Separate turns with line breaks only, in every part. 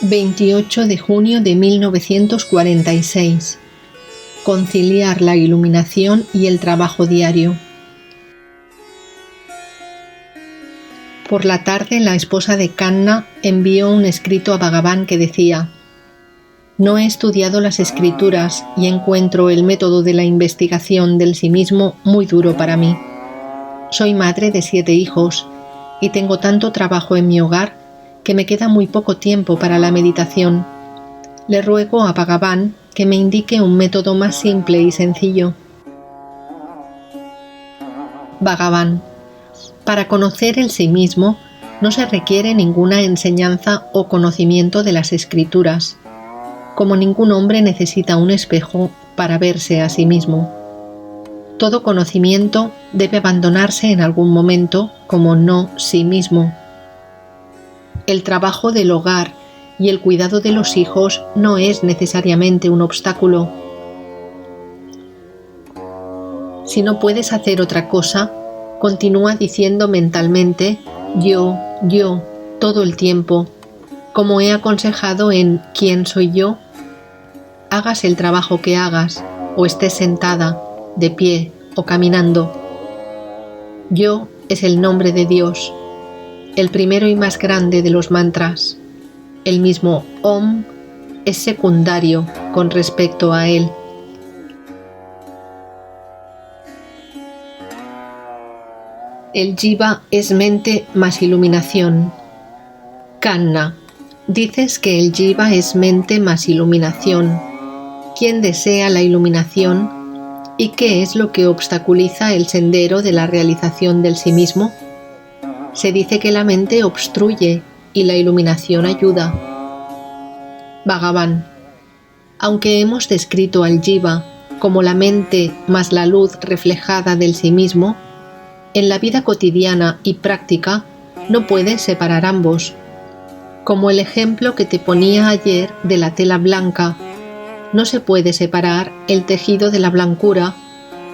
28 de junio de 1946. Conciliar la iluminación y el trabajo diario. Por la tarde, la esposa de Kanna envió un escrito a Bhagavan que decía: «No he estudiado las escrituras y encuentro el método de la investigación del sí mismo muy duro para mí. Soy madre de 7 hijos y tengo tanto trabajo en mi hogar que me queda muy poco tiempo para la meditación. Le ruego a Bhagavan que me indique un método más simple y sencillo». Bhagavan: para conocer el sí mismo no se requiere ninguna enseñanza o conocimiento de las escrituras, como ningún hombre necesita un espejo para verse a sí mismo. Todo conocimiento debe abandonarse en algún momento como no sí mismo. El trabajo del hogar y el cuidado de los hijos no es necesariamente un obstáculo. Si no puedes hacer otra cosa, continúa diciendo mentalmente yo, todo el tiempo, como he aconsejado en ¿Quién soy yo? Hagas el trabajo que hagas, o estés sentada, de pie o caminando. Yo es el nombre de Dios, el primero y más grande de los mantras. El mismo Om es secundario con respecto a él. El Jiva es mente más iluminación. Kanna: dices que el Jiva es mente más iluminación. ¿Quién desea la iluminación? ¿Y qué es lo que obstaculiza el sendero de la realización del sí mismo? Se dice que la mente obstruye y la iluminación ayuda. Bhagavan: aunque hemos descrito al Jiva como la mente más la luz reflejada del sí mismo, en la vida cotidiana y práctica no puedes separar ambos. Como el ejemplo que te ponía ayer de la tela blanca, no se puede separar el tejido de la blancura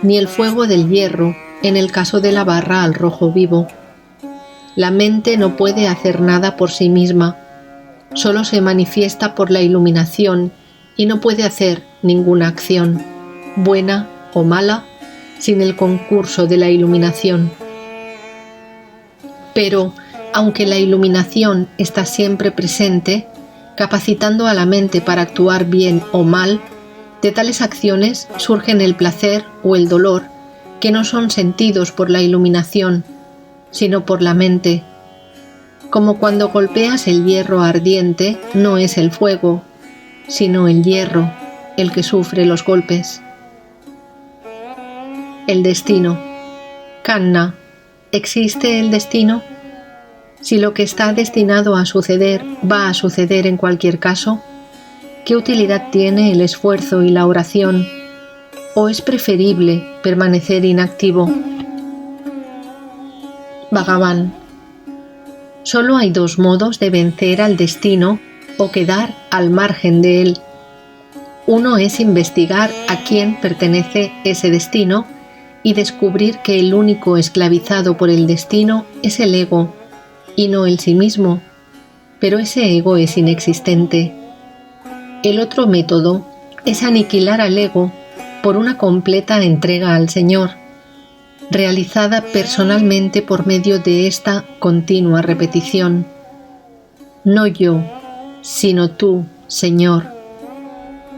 ni el fuego del hierro en el caso de la barra al rojo vivo. La mente no puede hacer nada por sí misma, solo se manifiesta por la iluminación y no puede hacer ninguna acción, buena o mala, sin el concurso de la iluminación. Pero, aunque la iluminación está siempre presente, capacitando a la mente para actuar bien o mal, de tales acciones surgen el placer o el dolor, que no son sentidos por la iluminación, sino por la mente. Como cuando golpeas el hierro ardiente, no es el fuego, sino el hierro el que sufre los golpes. El destino. Kanna: ¿existe el destino? Si lo que está destinado a suceder va a suceder en cualquier caso, ¿qué utilidad tiene el esfuerzo y la oración? ¿O es preferible permanecer inactivo? Bhagavan: solo hay 2 modos de vencer al destino o quedar al margen de él. Uno es investigar a quién pertenece ese destino y descubrir que el único esclavizado por el destino es el ego y no el sí mismo, pero ese ego es inexistente. El otro método es aniquilar al ego por una completa entrega al Señor, realizada personalmente por medio de esta continua repetición: no yo, sino tú, Señor.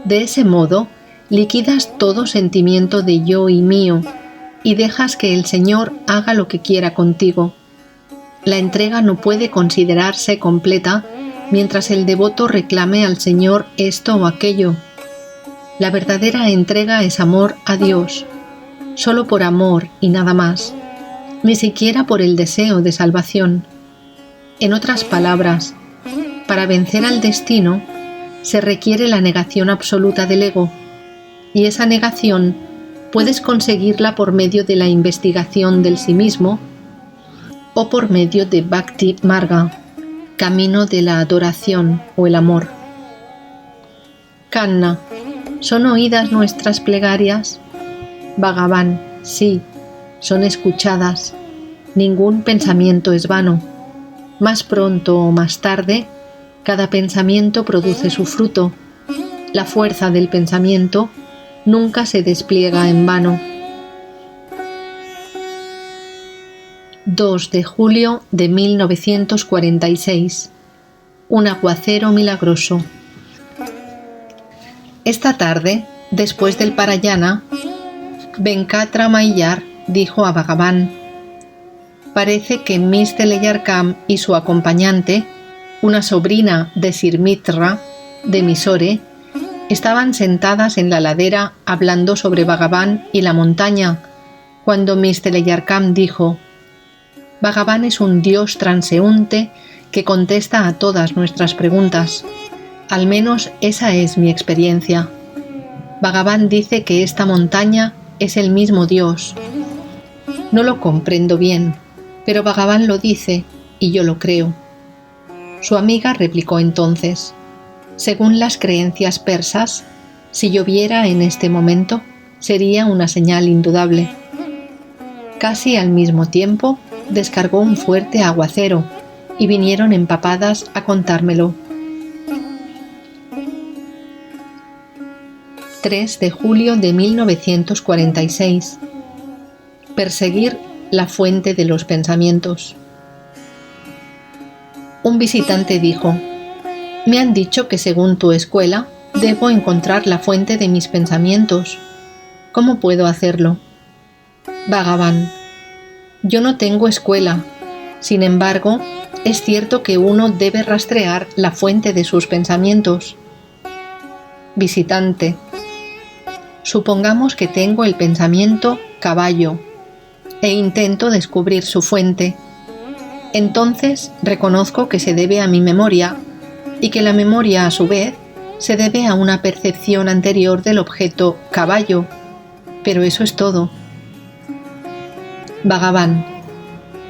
De ese modo, liquidas todo sentimiento de yo y mío y dejas que el Señor haga lo que quiera contigo. La entrega no puede considerarse completa mientras el devoto reclame al Señor esto o aquello. La verdadera entrega es amor a Dios, solo por amor y nada más, ni siquiera por el deseo de salvación. En otras palabras, para vencer al destino se requiere la negación absoluta del ego, y esa negación puedes conseguirla por medio de la investigación del sí mismo o por medio de Bhakti Marga, camino de la adoración o el amor. Kanna: ¿son oídas nuestras plegarias? Bhagavan: sí, son escuchadas. Ningún pensamiento es vano. Más pronto o más tarde, Cada pensamiento produce su fruto. La fuerza del pensamiento nunca se despliega en vano. 2 de julio de 1946. Un aguacero milagroso. Esta tarde, después del Parayana, Venkatramayar dijo a Bhagavan: parece que Miss Telayarkam y su acompañante, una sobrina de Sir Mitra, de Mysore, estaban sentadas en la ladera hablando sobre Bhagavan y la montaña, cuando Miss Telayarkam dijo: Bhagavan es un dios transeúnte que contesta a todas nuestras preguntas. Al menos esa es mi experiencia. Bhagavan dice que esta montaña es el mismo Dios. No lo comprendo bien, pero Bhagavan lo dice y yo lo creo. Su amiga replicó entonces: según las creencias persas, si lloviera en este momento, sería una señal indudable. Casi al mismo tiempo, descargó un fuerte aguacero y vinieron empapadas a contármelo. 3 de julio de 1946. Perseguir la fuente de los pensamientos. Un visitante dijo: me han dicho que según tu escuela debo encontrar la fuente de mis pensamientos. ¿Cómo puedo hacerlo? Bhagavan: yo no tengo escuela. Sin embargo, es cierto que uno debe rastrear la fuente de sus pensamientos. Visitante: supongamos que tengo el pensamiento caballo e intento descubrir su fuente. Entonces reconozco que se debe a mi memoria y que la memoria, a su vez, se debe a una percepción anterior del objeto caballo. Pero eso es todo. Bhagavan: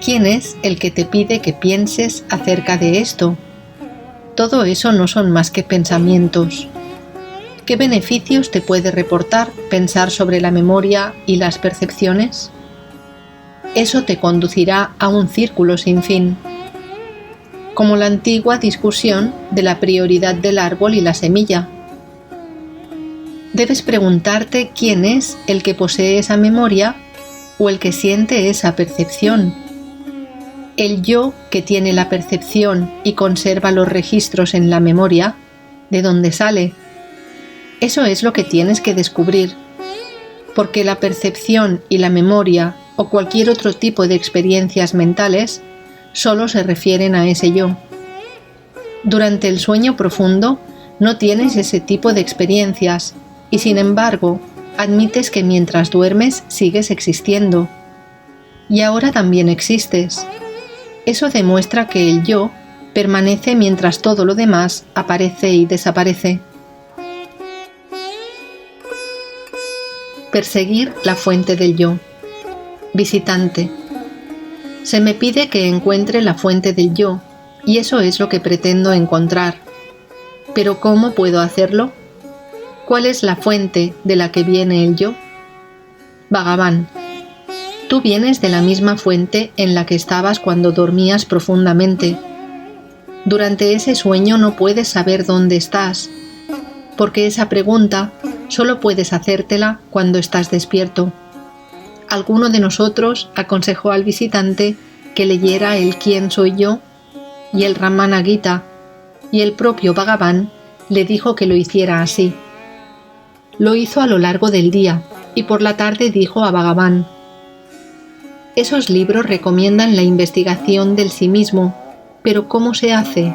¿quién es el que te pide que pienses acerca de esto? Todo eso no son más que pensamientos. ¿Qué beneficios te puede reportar pensar sobre la memoria y las percepciones? Eso te conducirá a un círculo sin fin. Como la antigua discusión de la prioridad del árbol y la semilla. Debes preguntarte quién es el que posee esa memoria o el que siente esa percepción. El yo que tiene la percepción y conserva los registros en la memoria, ¿de dónde sale? Eso es lo que tienes que descubrir, porque la percepción y la memoria o cualquier otro tipo de experiencias mentales solo se refieren a ese yo. Durante el sueño profundo no tienes ese tipo de experiencias y sin embargo admites que mientras duermes sigues existiendo. Y ahora también existes. Eso demuestra que el yo permanece mientras todo lo demás aparece y desaparece. Perseguir la fuente del yo. Visitante: se me pide que encuentre la fuente del yo, y eso es lo que pretendo encontrar. ¿Pero cómo puedo hacerlo? ¿Cuál es la fuente de la que viene el yo? Bhagavan: tú vienes de la misma fuente en la que estabas cuando dormías profundamente. Durante ese sueño no puedes saber dónde estás, porque esa pregunta solo puedes hacértela cuando estás despierto. Alguno de nosotros aconsejó al visitante que leyera el ¿Quién soy yo? Y el Ramana Gita, y el propio Bhagavan le dijo que lo hiciera así. Lo hizo a lo largo del día, y por la tarde dijo a Bhagavan: esos libros recomiendan la investigación del sí mismo, pero ¿cómo se hace?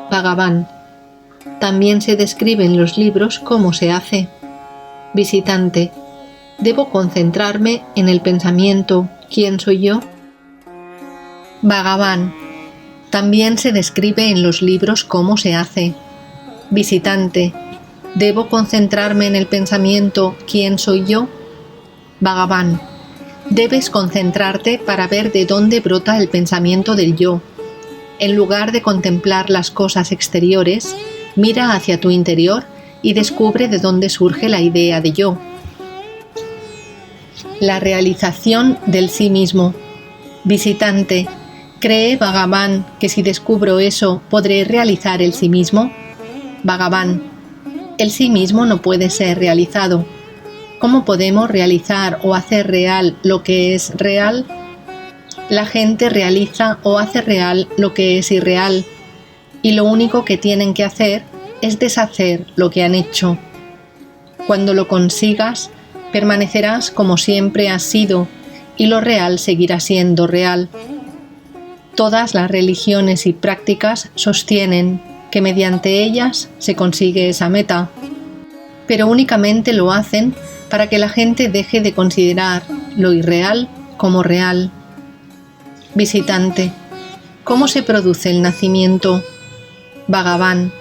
Bhagavan: también se describe en los libros cómo se hace. Visitante: ¿debo concentrarme en el pensamiento ¿quién soy yo? Bhagavan: también se describe en los libros cómo se hace. Visitante: ¿debo concentrarme en el pensamiento ¿quién soy yo? Bhagavan: debes concentrarte para ver de dónde brota el pensamiento del yo. En lugar de contemplar las cosas exteriores, mira hacia tu interior y descubre de dónde surge la idea de yo. La realización del sí mismo. Visitante: ¿Cree Bhagavan que si descubro eso podré realizar el sí mismo? Bhagavan: el sí mismo no puede ser realizado. ¿Cómo podemos realizar o hacer real lo que es real? La gente realiza o hace real lo que es irreal, y lo único que tienen que hacer es deshacer lo que han hecho. Cuando lo consigas, permanecerás como siempre has sido, y lo real seguirá siendo real. Todas las religiones y prácticas sostienen que mediante ellas se consigue esa meta, pero únicamente lo hacen para que la gente deje de considerar lo irreal como real. Visitante: ¿cómo se produce el nacimiento? Bhagavan: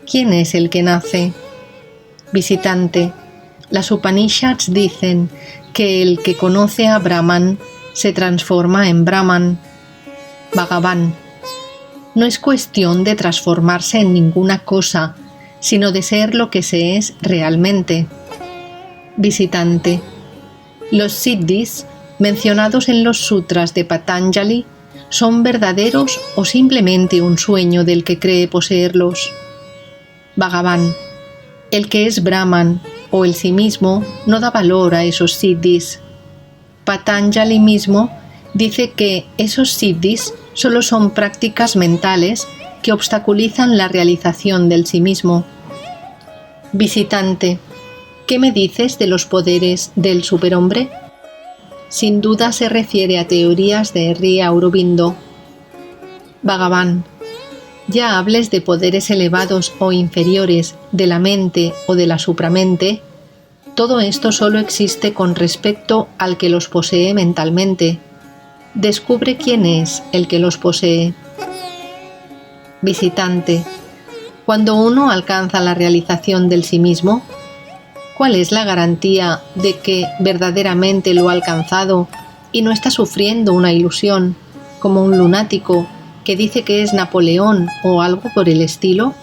¿quién es el que nace? Visitante: las Upanishads dicen que el que conoce a Brahman se transforma en Brahman. Bhagavan: no es cuestión de transformarse en ninguna cosa, sino de ser lo que se es realmente. Visitante: los siddhis mencionados en los sutras de Patanjali son verdaderos o simplemente un sueño del que cree poseerlos. Bhagavan: el que es Brahman o el sí mismo no da valor a esos siddhis. Patanjali mismo dice que esos siddhis solo son prácticas mentales que obstaculizan la realización del sí mismo. Visitante: ¿qué me dices de los poderes del superhombre? Sin duda se refiere a teorías de Sri Aurobindo. Bhagavan: ya hables de poderes elevados o inferiores de la mente o de la supramente, todo esto solo existe con respecto al que los posee mentalmente. Descubre quién es el que los posee. Visitante: cuando uno alcanza la realización del sí mismo, ¿cuál es la garantía de que verdaderamente lo ha alcanzado y no está sufriendo una ilusión, como un lunático que dice que es Napoleón o algo por el estilo?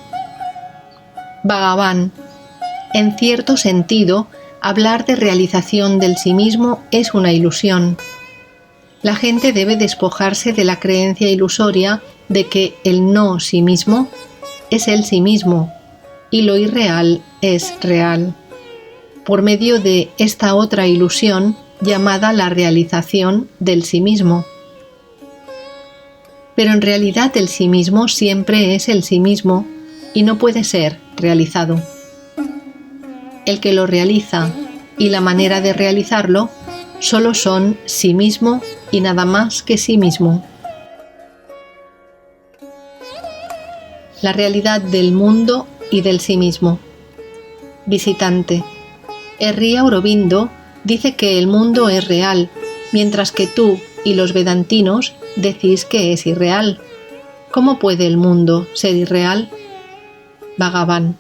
Bhagavan: en cierto sentido, hablar de realización del sí mismo es una ilusión. La gente debe despojarse de la creencia ilusoria de que el no sí mismo es el sí mismo y lo irreal es real, por medio de esta otra ilusión llamada la realización del sí mismo. Pero en realidad el sí mismo siempre es el sí mismo y no puede ser realizado. El que lo realiza y la manera de realizarlo solo son sí mismo y nada más que sí mismo. La realidad del mundo y del sí mismo. Visitante: Sri Aurobindo dice que el mundo es real, mientras que tú y los vedantinos decís que es irreal. ¿Cómo puede el mundo ser irreal? Bhagavan: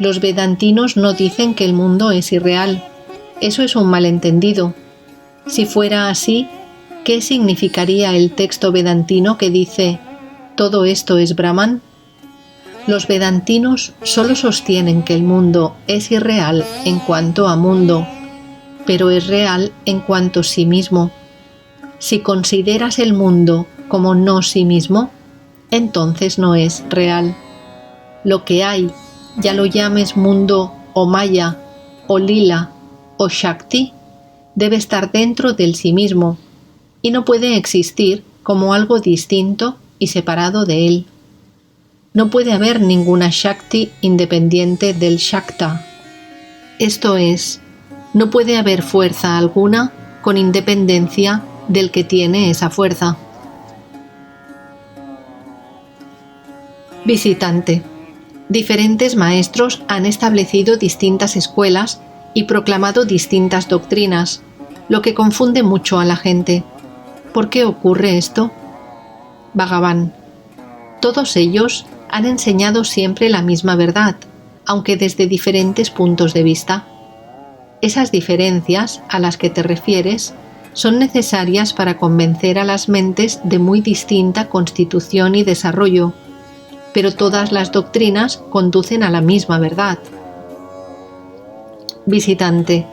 los vedantinos no dicen que el mundo es irreal. Eso es un malentendido. Si fuera así, ¿qué significaría el texto vedantino que dice «todo esto es Brahman»? Los vedantinos solo sostienen que el mundo es irreal en cuanto a mundo, pero es real en cuanto a sí mismo. Si consideras el mundo como no sí mismo, entonces no es real. Lo que hay, ya lo llames mundo o maya, o lila, o shakti, debe estar dentro del sí mismo, y no puede existir como algo distinto y separado de él. No puede haber ninguna shakti independiente del shakta. Esto es, no puede haber fuerza alguna con independencia del que tiene esa fuerza. Visitante: diferentes maestros han establecido distintas escuelas y proclamado distintas doctrinas, lo que confunde mucho a la gente. ¿Por qué ocurre esto? Bhagavan: todos ellos han enseñado siempre la misma verdad, aunque desde diferentes puntos de vista. Esas diferencias a las que te refieres son necesarias para convencer a las mentes de muy distinta constitución y desarrollo, pero todas las doctrinas conducen a la misma verdad. Visitante: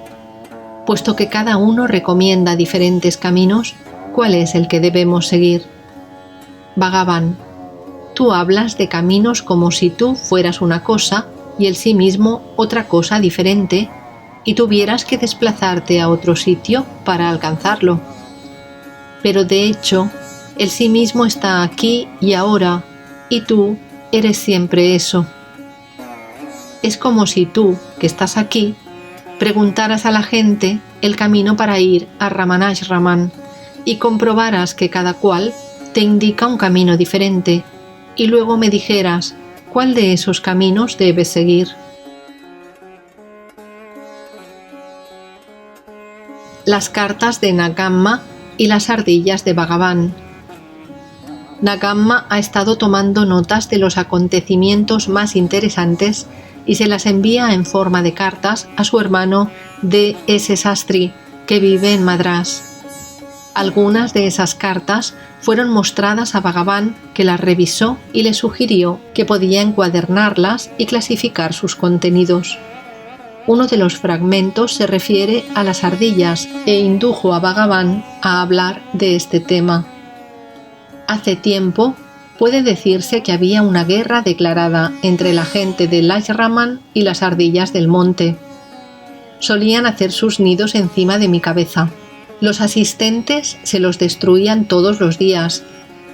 puesto que cada uno recomienda diferentes caminos, ¿cuál es el que debemos seguir? Bhagavan, tú hablas de caminos como si tú fueras una cosa y el sí mismo otra cosa diferente, y tuvieras que desplazarte a otro sitio para alcanzarlo. Pero de hecho, el sí mismo está aquí y ahora, y tú eres siempre eso. Es como si tú, que estás aquí, preguntaras a la gente el camino para ir a Ramanashraman y comprobaras que cada cual te indica un camino diferente, y luego me dijeras cuál de esos caminos debes seguir. Las cartas de Nagamma y las ardillas de Bhagavan. Nagamma ha estado tomando notas de los acontecimientos más interesantes y se las envía en forma de cartas a su hermano D.S. Sastry, que vive en Madrás. Algunas de esas cartas fueron mostradas a Bhagavan, que las revisó y le sugirió que podía encuadernarlas y clasificar sus contenidos. Uno de los fragmentos se refiere a las ardillas e indujo a Bhagavan a hablar de este tema. Hace tiempo, puede decirse que había una guerra declarada entre la gente del Ashraman y las ardillas del monte. Solían hacer sus nidos encima de mi cabeza. Los asistentes se los destruían todos los días,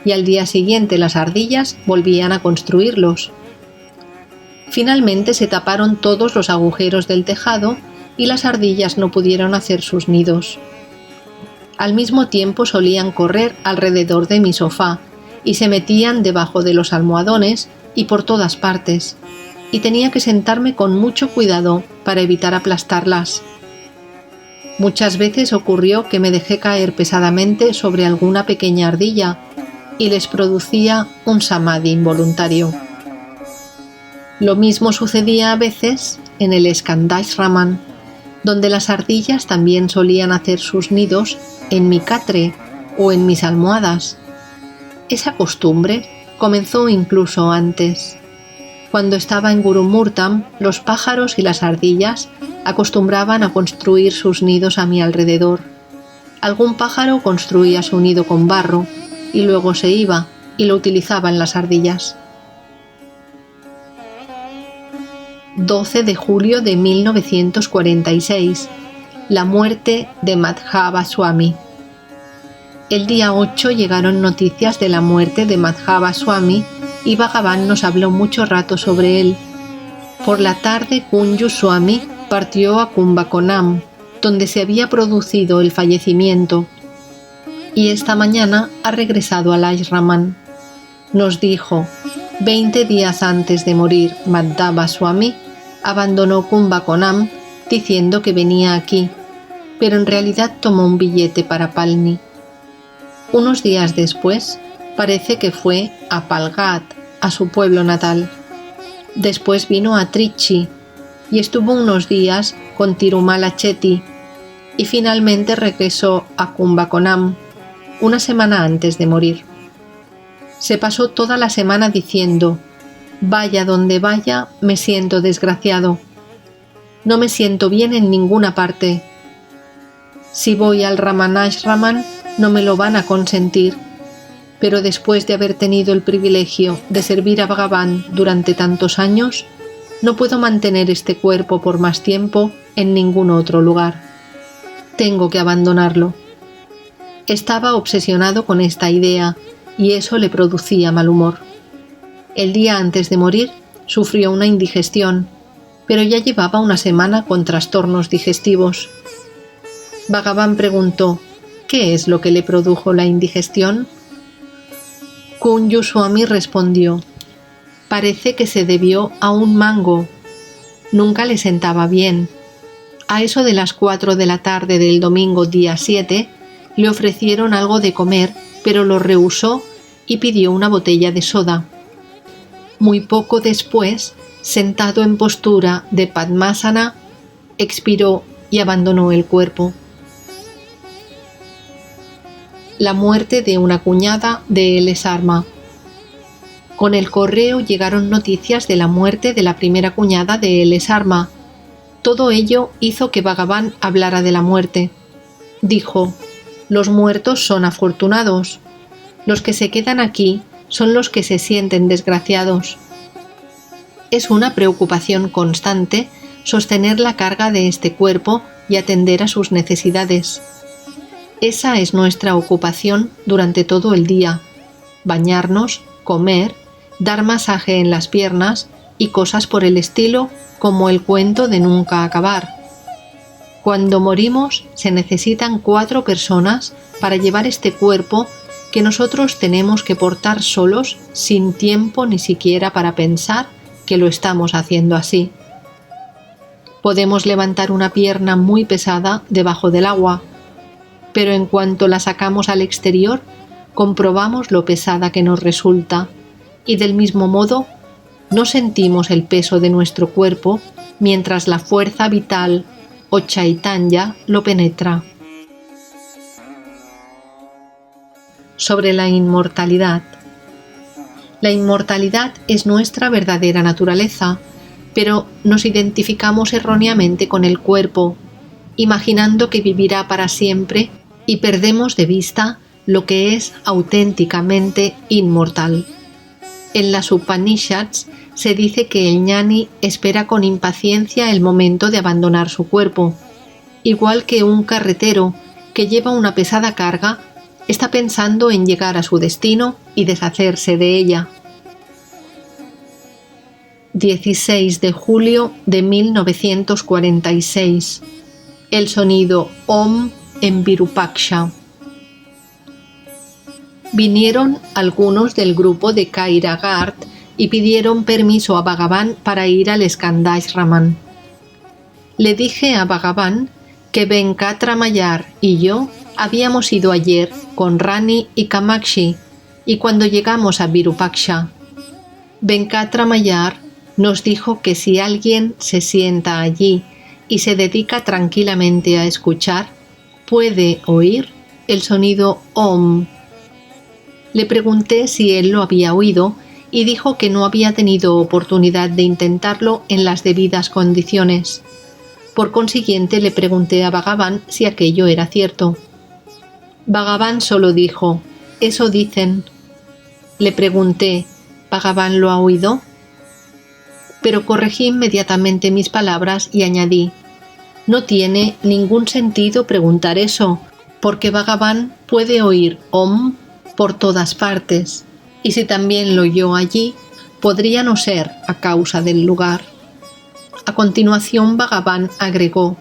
y al día siguiente las ardillas volvían a construirlos. Finalmente se taparon todos los agujeros del tejado y las ardillas no pudieron hacer sus nidos. Al mismo tiempo solían correr alrededor de mi sofá y se metían debajo de los almohadones y por todas partes, y tenía que sentarme con mucho cuidado para evitar aplastarlas. Muchas veces ocurrió que me dejé caer pesadamente sobre alguna pequeña ardilla y les producía un samadhi involuntario. Lo mismo sucedía a veces en el Skandashraman, donde las ardillas también solían hacer sus nidos en mi catre o en mis almohadas. Esa costumbre comenzó incluso antes. Cuando estaba en Gurumurtam, los pájaros y las ardillas acostumbraban a construir sus nidos a mi alrededor. Algún pájaro construía su nido con barro y luego se iba y lo utilizaban las ardillas. 12 de julio de 1946. La muerte de Madhava Swami. El día 8 llegaron noticias de la muerte de Madhava Swami y Bhagavan nos habló mucho rato sobre él. Por la tarde Kunju Swami partió a Kumbakonam, donde se había producido el fallecimiento, y esta mañana ha regresado al Ashraman. Nos dijo: 20 días antes de morir, Madhava Swami abandonó Kumbakonam diciendo que venía aquí, pero en realidad tomó un billete para Palni. Unos días después, parece que fue a Palghat, a su pueblo natal. Después vino a Trichy y estuvo unos días con Tirumala Chetty y finalmente regresó a Kumbakonam una semana antes de morir. Se pasó toda la semana diciendo: vaya donde vaya, me siento desgraciado. No me siento bien en ninguna parte. Si voy al Ramanashraman, no me lo van a consentir. Pero después de haber tenido el privilegio de servir a Bhagavan durante tantos años, no puedo mantener este cuerpo por más tiempo en ningún otro lugar. Tengo que abandonarlo. Estaba obsesionado con esta idea y eso le producía mal humor. El día antes de morir sufrió una indigestión, pero ya llevaba una semana con trastornos digestivos. Bhagavan preguntó: ¿qué es lo que le produjo la indigestión? Kunju Swami respondió: parece que se debió a un mango. Nunca le sentaba bien. A eso de las 4 de la tarde del domingo día 7, le ofrecieron algo de comer, pero lo rehusó y pidió una botella de soda. Muy poco después, sentado en postura de Padmasana, expiró y abandonó el cuerpo. La muerte de una cuñada de L. Sharma. Con el correo llegaron noticias de la muerte de la primera cuñada de L. Sharma. Todo ello hizo que Bhagavan hablara de la muerte. Dijo: los muertos son afortunados. Los que se quedan aquí son los que se sienten desgraciados. Es una preocupación constante sostener la carga de este cuerpo y atender a sus necesidades. Esa es nuestra ocupación durante todo el día: bañarnos, comer, dar masaje en las piernas y cosas por el estilo, como el cuento de nunca acabar. Cuando morimos se necesitan 4 personas para llevar este cuerpo que nosotros tenemos que portar solos, sin tiempo ni siquiera para pensar que lo estamos haciendo así. Podemos levantar una pierna muy pesada debajo del agua, pero en cuanto la sacamos al exterior, comprobamos lo pesada que nos resulta, y del mismo modo no sentimos el peso de nuestro cuerpo mientras la fuerza vital o chaitanya lo penetra. Sobre la inmortalidad. La inmortalidad es nuestra verdadera naturaleza, pero nos identificamos erróneamente con el cuerpo, imaginando que vivirá para siempre, y perdemos de vista lo que es auténticamente inmortal. En las Upanishads se dice que el ñani espera con impaciencia el momento de abandonar su cuerpo, igual que un carretero que lleva una pesada carga está pensando en llegar a su destino y deshacerse de ella. 16 de julio de 1946. El sonido Om en Virupaksha. Vinieron algunos del grupo de Kairagart y pidieron permiso a Bhagavan para ir al Skandashraman. Le dije a Bhagavan que Venkatramayar y yo habíamos ido ayer con Rani y Kamakshi, y cuando llegamos a Virupaksha, Venkatramayar nos dijo que si alguien se sienta allí y se dedica tranquilamente a escuchar, puede oír el sonido Om. Le pregunté si él lo había oído y dijo que no había tenido oportunidad de intentarlo en las debidas condiciones. Por consiguiente, le pregunté a Bhagavan si aquello era cierto. Bhagavan solo dijo: «Eso dicen». Le pregunté: «¿Bhagavan lo ha oído?». Pero corregí inmediatamente mis palabras y añadí: «No tiene ningún sentido preguntar eso, porque Bhagavan puede oír Om por todas partes, y si también lo oyó allí, podría no ser a causa del lugar». A continuación Bhagavan agregó: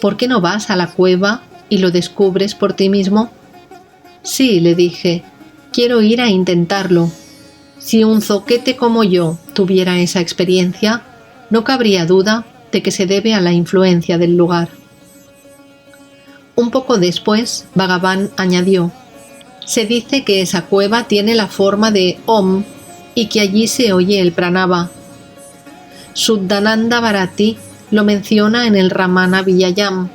«¿Por qué no vas a la cueva y lo descubres por ti mismo?». «Sí», le dije, «quiero ir a intentarlo. Si un zoquete como yo tuviera esa experiencia, no cabría duda de que se debe a la influencia del lugar». Un poco después, Bhagavan añadió: «Se dice que esa cueva tiene la forma de Om y que allí se oye el pranava. Suddhananda Bharati lo menciona en el Ramana Vijayam.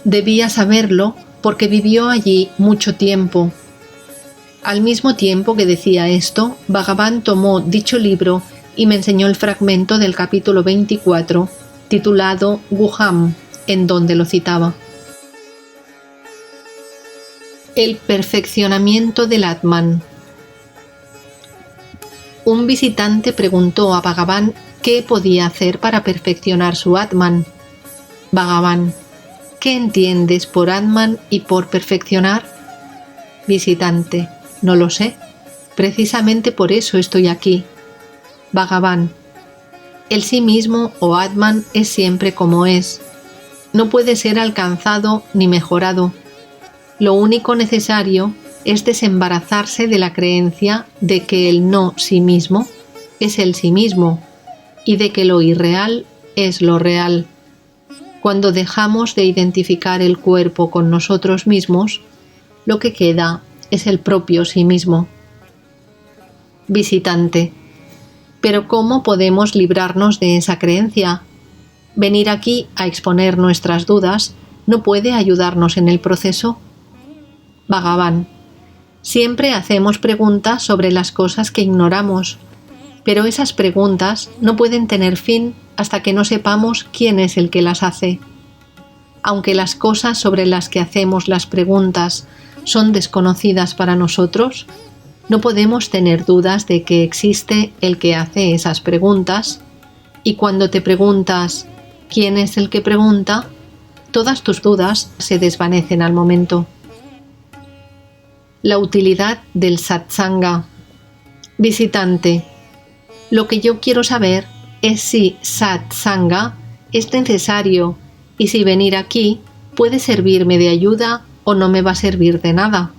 Debía saberlo porque vivió allí mucho tiempo». Al mismo tiempo que decía esto, Bhagavan tomó dicho libro y me enseñó el fragmento del capítulo 24, titulado Guham, en donde lo citaba. El perfeccionamiento del Atman. Un visitante preguntó a Bhagavan qué podía hacer para perfeccionar su Atman. Bhagavan: «¿Qué entiendes por Atman y por perfeccionar?». Visitante: «No lo sé. Precisamente por eso estoy aquí». Bhagavan: «El sí mismo o Atman es siempre como es. No puede ser alcanzado ni mejorado. Lo único necesario es desembarazarse de la creencia de que el no sí mismo es el sí mismo y de que lo irreal es lo real. Cuando dejamos de identificar el cuerpo con nosotros mismos, lo que queda es el propio sí mismo». Visitante: «¿Pero cómo podemos librarnos de esa creencia? Venir aquí a exponer nuestras dudas no puede ayudarnos en el proceso». Bhagavan: «Siempre hacemos preguntas sobre las cosas que ignoramos, pero esas preguntas no pueden tener fin hasta que no sepamos quién es el que las hace. Aunque las cosas sobre las que hacemos las preguntas son desconocidas para nosotros, no podemos tener dudas de que existe el que hace esas preguntas, y cuando te preguntas ¿quién es el que pregunta?, todas tus dudas se desvanecen al momento. La utilidad del satsanga. Visitante. Lo que yo quiero saber es si satsanga es necesario y si venir aquí puede servirme de ayuda o no me va a servir de nada.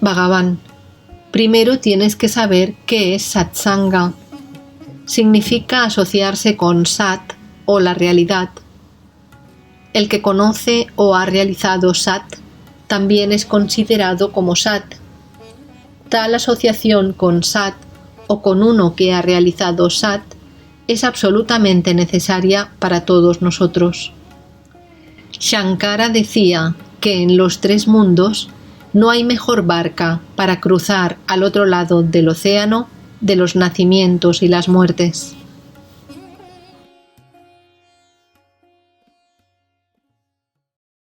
Bhagavan. Primero tienes que saber qué es satsanga. Significa asociarse con sat o la realidad. El que conoce o ha realizado sat también es considerado como sat. Tal asociación con sat o con uno que ha realizado sat es absolutamente necesaria para todos nosotros. Shankara decía que en los 3 mundos no hay mejor barca para cruzar al otro lado del océano de los nacimientos y las muertes.